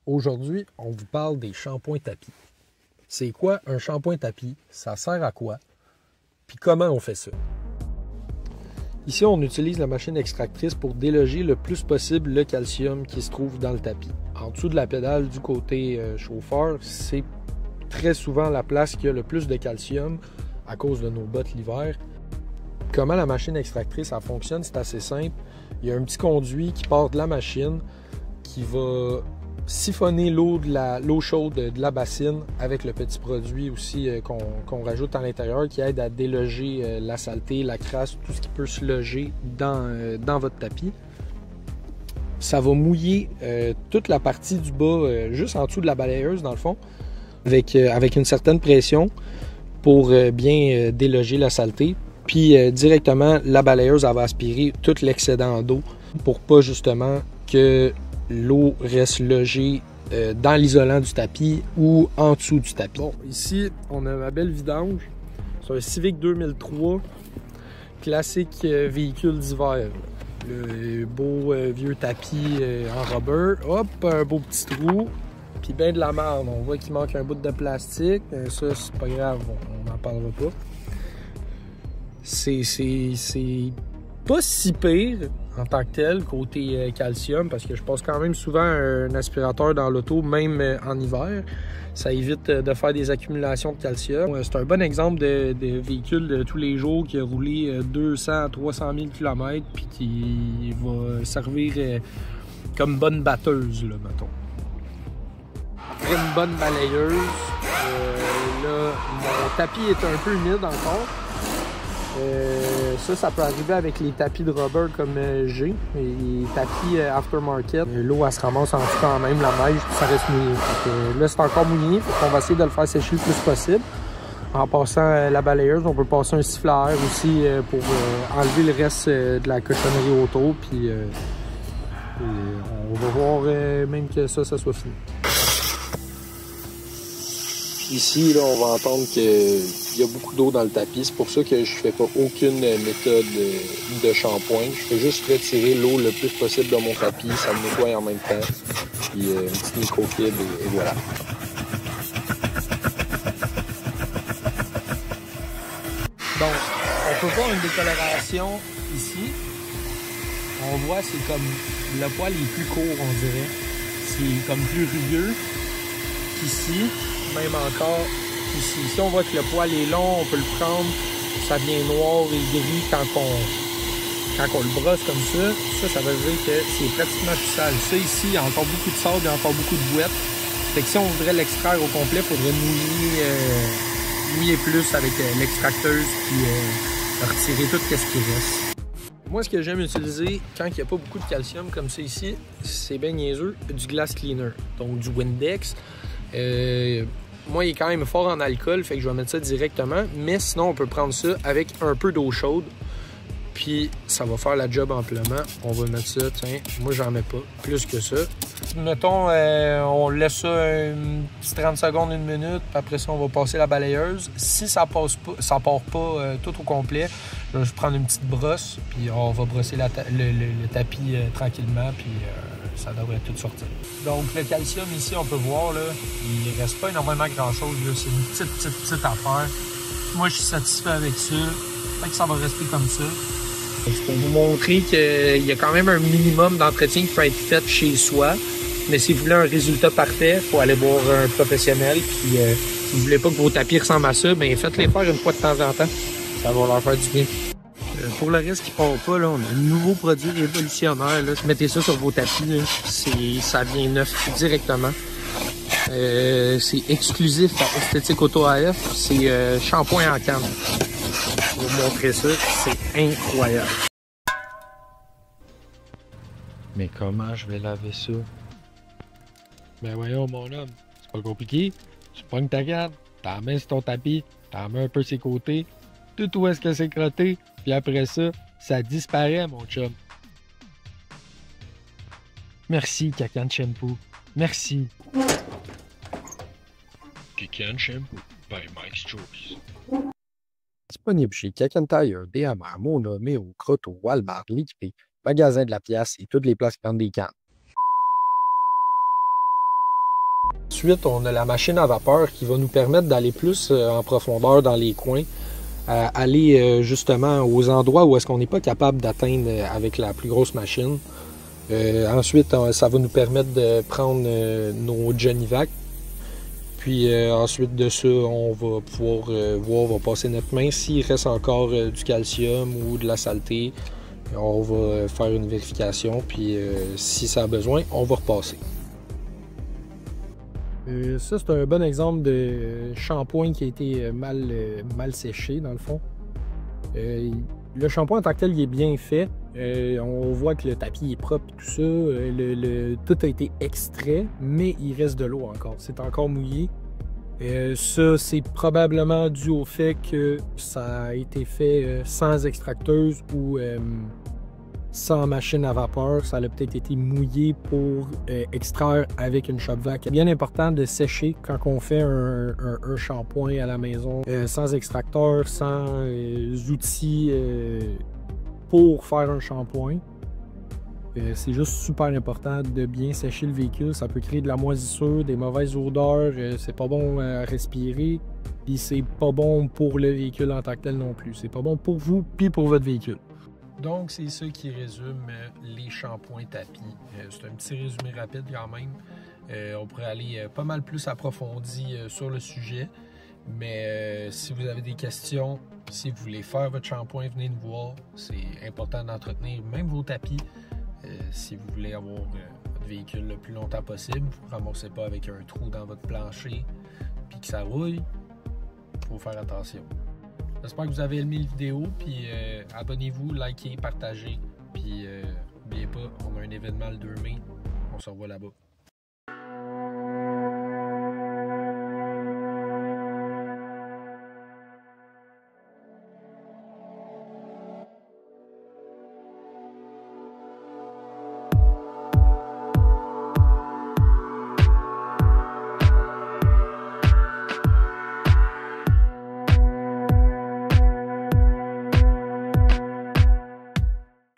Aujourd'hui, on vous parle des shampoings tapis. C'est quoi un shampoing tapis? Ça sert à quoi? Puis comment on fait ça? Ici, on utilise la machine extractrice pour déloger le plus possible le calcium qui se trouve dans le tapis. En dessous de la pédale du côté chauffeur, c'est très souvent la place qui a le plus de calcium à cause de nos bottes l'hiver. Comment la machine extractrice elle fonctionne? C'est assez simple. Il y a un petit conduit qui part de la machine qui va siphonner l'eau chaude de la bassine avec le petit produit aussi qu'on rajoute à l'intérieur qui aide à déloger la saleté, la crasse, tout ce qui peut se loger dans votre tapis. Ça va mouiller toute la partie du bas, juste en dessous de la balayeuse dans le fond, avec une certaine pression pour bien déloger la saleté. Puis directement, la balayeuse elle va aspirer tout l'excédent d'eau pour pas justement que l'eau reste logée dans l'isolant du tapis ou en dessous du tapis. Bon, ici, on a ma belle vidange. C'est un Civic 2003, classique véhicule d'hiver. Le beau vieux tapis en rubber. Hop, un beau petit trou. Puis ben de la merde. On voit qu'il manque un bout de plastique. Ça, c'est pas grave, on n'en parlera pas. C'est pas si pire en tant que tel, côté calcium, parce que je passe quand même souvent un aspirateur dans l'auto, même en hiver. Ça évite de faire des accumulations de calcium. C'est un bon exemple de véhicule de tous les jours qui a roulé 200 à 300 000 km puis qui va servir comme bonne batteuse, là, mettons. Après une bonne balayeuse, là, mon tapis est un peu humide encore. Ça peut arriver avec les tapis de rubber comme j'ai, les tapis aftermarket. L'eau, elle se ramasse en dessous quand même, la neige, puis ça reste mouillé. Là, c'est encore mouillé, on va essayer de le faire sécher le plus possible. En passant la balayeuse, on peut passer un sifflet à air aussi pour enlever le reste de la cochonnerie autour, puis on va voir même que ça soit fini. Ici, là, on va entendre qu'il y a beaucoup d'eau dans le tapis. C'est pour ça que je fais pas aucune méthode de shampoing. Je fais juste retirer l'eau le plus possible de mon tapis. Ça me nettoie en même temps. Puis une petite microfibre et voilà. Donc, on peut voir une décoloration ici. On voit c'est comme le poil est plus court, on dirait. C'est comme plus rugueux qu'ici. Même encore ici. Ici, on voit que le poil est long, on peut le prendre, ça devient noir et gris quand on le brosse comme ça. Ça veut dire que c'est pratiquement plus sale. Ça, ici, il y a encore beaucoup de sable, il y a encore beaucoup de bouettes. Fait que si on voudrait l'extraire au complet, il faudrait mouiller plus avec l'extracteuse puis retirer tout ce qui reste. Moi, ce que j'aime utiliser quand il n'y a pas beaucoup de calcium comme ça ici, c'est bien niaiseux, du glass cleaner, donc du Windex. Moi, il est quand même fort en alcool, fait que je vais mettre ça directement. Mais sinon, on peut prendre ça avec un peu d'eau chaude. Puis, ça va faire la job amplement. On va mettre ça, tiens, moi, j'en mets pas plus que ça. Mettons, on laisse ça une petite 30 secondes, 1 minute. Puis après ça, on va passer la balayeuse. Si ça part pas tout au complet, là, je prends une petite brosse. Puis on va brosser le tapis tranquillement. Puis ça devrait tout sortir. Donc, le calcium ici, on peut voir, là, il reste pas énormément grand-chose. C'est une petite affaire. Moi, je suis satisfait avec ça. Fait que ça va rester comme ça. C'est pour vous montrer qu'il y a quand même un minimum d'entretien qui peut être fait chez soi. Mais si vous voulez un résultat parfait, il faut aller voir un professionnel. Puis, si vous voulez pas que vos tapis ressemblent à ça, bien faites-les faire une fois de temps en temps. Ça va leur faire du bien. Pour le reste qui part pas, là, on a un nouveau produit révolutionnaire. Là. Mettez ça sur vos tapis. Là. Ça vient neuf directement. C'est exclusif à Esthétique Auto AF. C'est shampoing en canne. Je vais vous montrer ça. C'est incroyable. Mais comment je vais laver ça? Ben voyons, mon homme. C'est pas compliqué. Tu pognes ta canne, t'en mets sur ton tapis, t'en mets un peu sur ses côtés, tout où est-ce que c'est crotté, puis après ça disparaît, mon chum. Merci, Kakan Shampoo. Merci. Kakan Shampoo, by Mike's Choice. Disponible chez Kakan Tire, DMR, Mona, Méo, Crotto, Walmart, Liquidé, Magasin de la Pièce et toutes les places qui vendent des cannes. Ensuite, on a la machine à vapeur qui va nous permettre d'aller plus en profondeur dans les coins, aller justement aux endroits où est-ce qu'on n'est pas capable d'atteindre avec la plus grosse machine. Ensuite, ça va nous permettre de prendre nos Johnny-Vac. Puis ensuite de ça, on va pouvoir voir, on va passer notre main. S'il reste encore du calcium ou de la saleté, on va faire une vérification. Puis si ça a besoin, on va repasser. Ça, c'est un bon exemple de shampoing qui a été mal séché, dans le fond. Le shampoing en tant que tel, il est bien fait. On voit que le tapis est propre, tout ça. Tout a été extrait, mais il reste de l'eau encore. C'est encore mouillé. Ça, c'est probablement dû au fait que ça a été fait sans extracteuse ou sans machine à vapeur. Ça a peut-être été mouillé pour extraire avec une shop vac. C'est bien important de sécher quand on fait un shampoing à la maison sans extracteur, sans outils pour faire un shampoing. C'est juste super important de bien sécher le véhicule. Ça peut créer de la moisissure, des mauvaises odeurs. C'est pas bon à respirer. Puis c'est pas bon pour le véhicule en tant que tel non plus. C'est pas bon pour vous puis pour votre véhicule. Donc, c'est ça qui résume les shampoings tapis. C'est un petit résumé rapide quand même. On pourrait aller pas mal plus approfondi sur le sujet. Mais si vous avez des questions, si vous voulez faire votre shampoing, venez nous voir. C'est important d'entretenir même vos tapis. Si vous voulez avoir votre véhicule le plus longtemps possible, vous ne ramassez pas avec un trou dans votre plancher puis que ça rouille. Il faut faire attention. J'espère que vous avez aimé la vidéo, puis abonnez-vous, likez, partagez, puis n'oubliez pas, on a un événement le 2 mai, on se revoit là-bas.